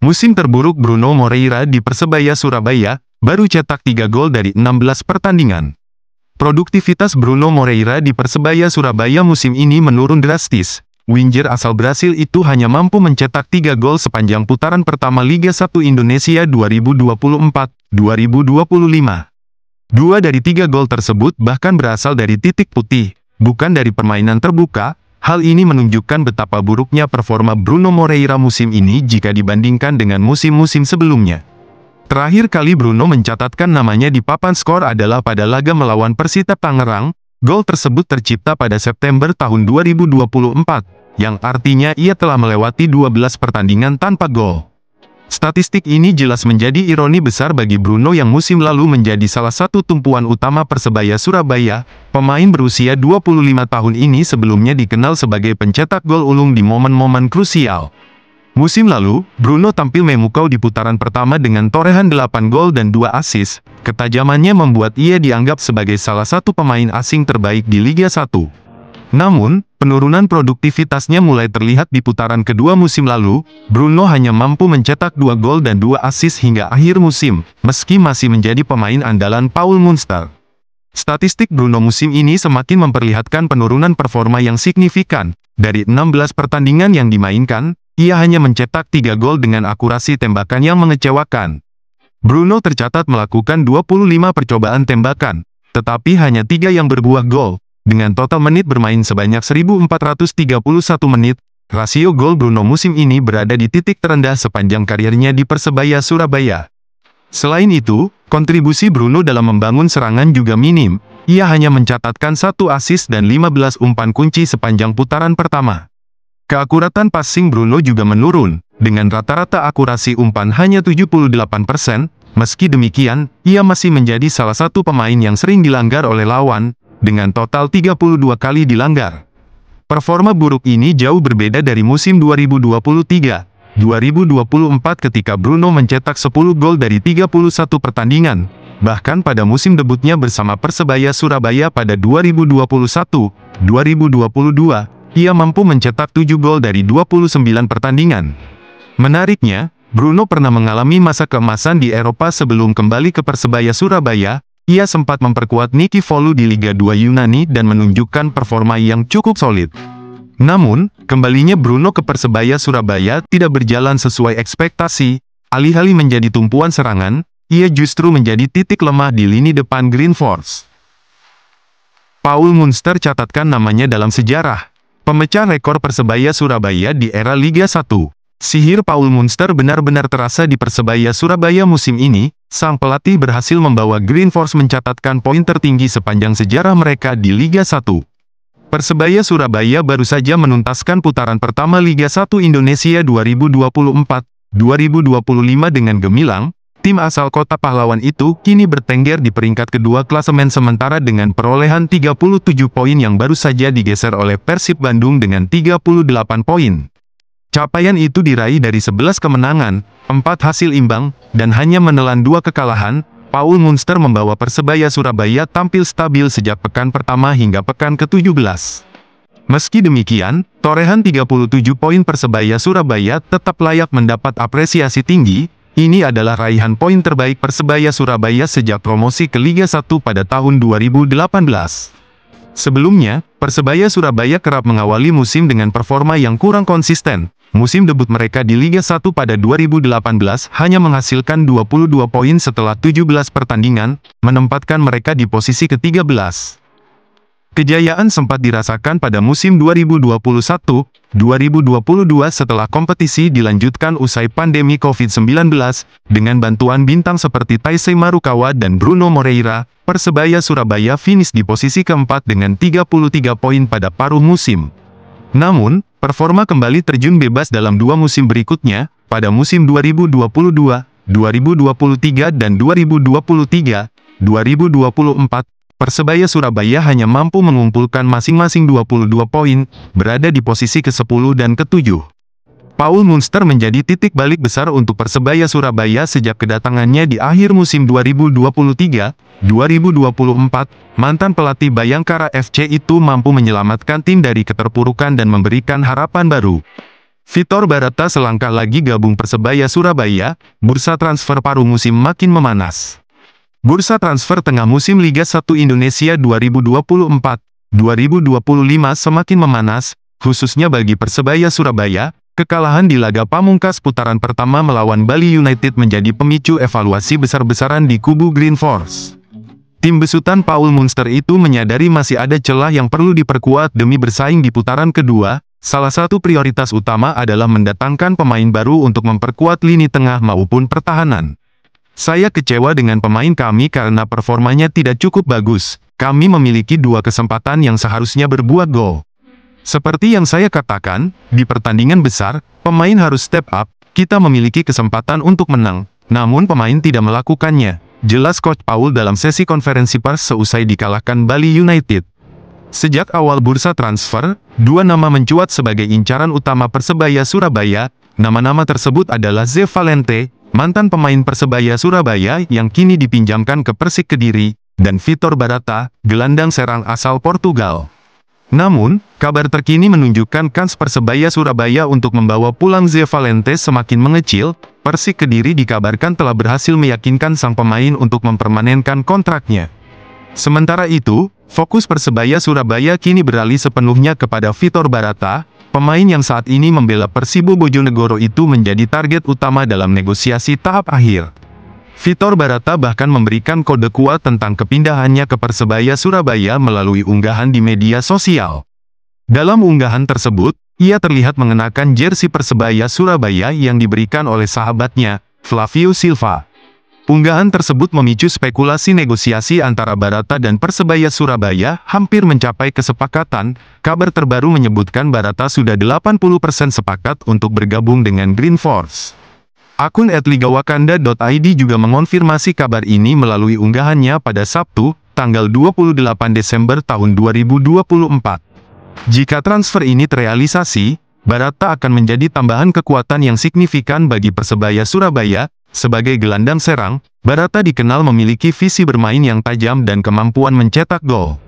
Musim terburuk Bruno Moreira di Persebaya Surabaya, baru cetak 3 gol dari 16 pertandingan. Produktivitas Bruno Moreira di Persebaya Surabaya musim ini menurun drastis. Winger asal Brasil itu hanya mampu mencetak 3 gol sepanjang putaran pertama Liga 1 Indonesia 2024-2025. 2 dari 3 gol tersebut bahkan berasal dari titik putih, bukan dari permainan terbuka. Hal ini menunjukkan betapa buruknya performa Bruno Moreira musim ini jika dibandingkan dengan musim-musim sebelumnya. Terakhir kali Bruno mencatatkan namanya di papan skor adalah pada laga melawan Persita Tangerang. Gol tersebut tercipta pada September tahun 2024, yang artinya ia telah melewati 12 pertandingan tanpa gol. Statistik ini jelas menjadi ironi besar bagi Bruno yang musim lalu menjadi salah satu tumpuan utama Persebaya Surabaya. Pemain berusia 25 tahun ini sebelumnya dikenal sebagai pencetak gol ulung di momen-momen krusial. Musim lalu, Bruno tampil memukau di putaran pertama dengan torehan 8 gol dan 2 assist. Ketajamannya membuat ia dianggap sebagai salah satu pemain asing terbaik di Liga 1. Namun, penurunan produktivitasnya mulai terlihat di putaran kedua musim lalu. Bruno hanya mampu mencetak 2 gol dan 2 assist hingga akhir musim, meski masih menjadi pemain andalan Paul Munster. Statistik Bruno musim ini semakin memperlihatkan penurunan performa yang signifikan. Dari 16 pertandingan yang dimainkan, ia hanya mencetak 3 gol dengan akurasi tembakan yang mengecewakan. Bruno tercatat melakukan 25 percobaan tembakan, tetapi hanya 3 yang berbuah gol. Dengan total menit bermain sebanyak 1431 menit, rasio gol Bruno musim ini berada di titik terendah sepanjang karirnya di Persebaya Surabaya. Selain itu, kontribusi Bruno dalam membangun serangan juga minim. Ia hanya mencatatkan 1 assist dan 15 umpan kunci sepanjang putaran pertama. Keakuratan passing Bruno juga menurun, dengan rata-rata akurasi umpan hanya 78%. Meski demikian, ia masih menjadi salah satu pemain yang sering dilanggar oleh lawan, dengan total 32 kali dilanggar. Performa buruk ini jauh berbeda dari musim 2023-2024 ketika Bruno mencetak 10 gol dari 31 pertandingan. Bahkan pada musim debutnya bersama Persebaya Surabaya pada 2021-2022, ia mampu mencetak 7 gol dari 29 pertandingan. Menariknya, Bruno pernah mengalami masa keemasan di Eropa sebelum kembali ke Persebaya Surabaya. Ia sempat memperkuat Niki Volou di Liga 2 Yunani dan menunjukkan performa yang cukup solid. Namun, kembalinya Bruno ke Persebaya Surabaya tidak berjalan sesuai ekspektasi. Alih-alih menjadi tumpuan serangan, ia justru menjadi titik lemah di lini depan Green Force. Paul Munster catatkan namanya dalam sejarah. Pemecah rekor Persebaya Surabaya di era Liga 1. Sihir Paul Munster benar-benar terasa di Persebaya Surabaya musim ini. Sang pelatih berhasil membawa Green Force mencatatkan poin tertinggi sepanjang sejarah mereka di Liga 1. Persebaya Surabaya baru saja menuntaskan putaran pertama Liga 1 Indonesia 2024-2025 dengan gemilang. Tim asal kota pahlawan itu kini bertengger di peringkat kedua klasemen sementara dengan perolehan 37 poin yang baru saja digeser oleh Persib Bandung dengan 38 poin. Capaian itu diraih dari 11 kemenangan, 4 hasil imbang, dan hanya menelan 2 kekalahan. Paul Munster membawa Persebaya Surabaya tampil stabil sejak pekan pertama hingga pekan ke-17. Meski demikian, torehan 37 poin Persebaya Surabaya tetap layak mendapat apresiasi tinggi. Ini adalah raihan poin terbaik Persebaya Surabaya sejak promosi ke Liga 1 pada tahun 2018. Sebelumnya, Persebaya Surabaya kerap mengawali musim dengan performa yang kurang konsisten. Musim debut mereka di Liga 1 pada 2018 hanya menghasilkan 22 poin setelah 17 pertandingan, menempatkan mereka di posisi ke-13. Kejayaan sempat dirasakan pada musim 2021-2022 setelah kompetisi dilanjutkan usai pandemi COVID-19, dengan bantuan bintang seperti Taisei Marukawa dan Bruno Moreira. Persebaya Surabaya finish di posisi keempat dengan 33 poin pada paruh musim. Namun, performa kembali terjun bebas dalam 2 musim berikutnya, pada musim 2022-2023 dan 2023-2024. Persebaya Surabaya hanya mampu mengumpulkan masing-masing 22 poin, berada di posisi ke-10 dan ke-7. Paul Munster menjadi titik balik besar untuk Persebaya Surabaya sejak kedatangannya di akhir musim 2023-2024. Mantan pelatih Bayangkara FC itu mampu menyelamatkan tim dari keterpurukan dan memberikan harapan baru. Vitor Barata selangkah lagi gabung Persebaya Surabaya, bursa transfer paruh musim makin memanas. Bursa transfer tengah musim Liga 1 Indonesia 2024-2025 semakin memanas, khususnya bagi Persebaya Surabaya. Kekalahan di laga pamungkas putaran pertama melawan Bali United menjadi pemicu evaluasi besar-besaran di kubu Green Force. Tim besutan Paul Munster itu menyadari masih ada celah yang perlu diperkuat demi bersaing di putaran kedua. Salah satu prioritas utama adalah mendatangkan pemain baru untuk memperkuat lini tengah maupun pertahanan. Saya kecewa dengan pemain kami karena performanya tidak cukup bagus. Kami memiliki 2 kesempatan yang seharusnya berbuat gol. Seperti yang saya katakan, di pertandingan besar, pemain harus step up. Kita memiliki kesempatan untuk menang, namun pemain tidak melakukannya, jelas Coach Paul dalam sesi konferensi pers seusai dikalahkan Bali United. Sejak awal bursa transfer, 2 nama mencuat sebagai incaran utama Persebaya Surabaya. Nama-nama tersebut adalah Ze Valente, mantan pemain Persebaya Surabaya yang kini dipinjamkan ke Persik Kediri, dan Vitor Barata, gelandang serang asal Portugal. Namun, kabar terkini menunjukkan kans Persebaya Surabaya untuk membawa pulang Ze Valente semakin mengecil. Persik Kediri dikabarkan telah berhasil meyakinkan sang pemain untuk mempermanenkan kontraknya. Sementara itu, fokus Persebaya Surabaya kini beralih sepenuhnya kepada Vitor Barata, pemain yang saat ini membela Persibo Bojonegoro itu menjadi target utama dalam negosiasi tahap akhir. Vitor Barata bahkan memberikan kode kuat tentang kepindahannya ke Persebaya Surabaya melalui unggahan di media sosial. Dalam unggahan tersebut, ia terlihat mengenakan jersey Persebaya Surabaya yang diberikan oleh sahabatnya, Flavio Silva. Unggahan tersebut memicu spekulasi negosiasi antara Barata dan Persebaya Surabaya hampir mencapai kesepakatan. Kabar terbaru menyebutkan Barata sudah 80% sepakat untuk bergabung dengan Green Force. Akun @ligawakanda.id juga mengonfirmasi kabar ini melalui unggahannya pada Sabtu, tanggal 28 Desember tahun 2024. Jika transfer ini terrealisasi, Barata akan menjadi tambahan kekuatan yang signifikan bagi Persebaya Surabaya. Sebagai gelandang serang, Barata dikenal memiliki visi bermain yang tajam dan kemampuan mencetak gol.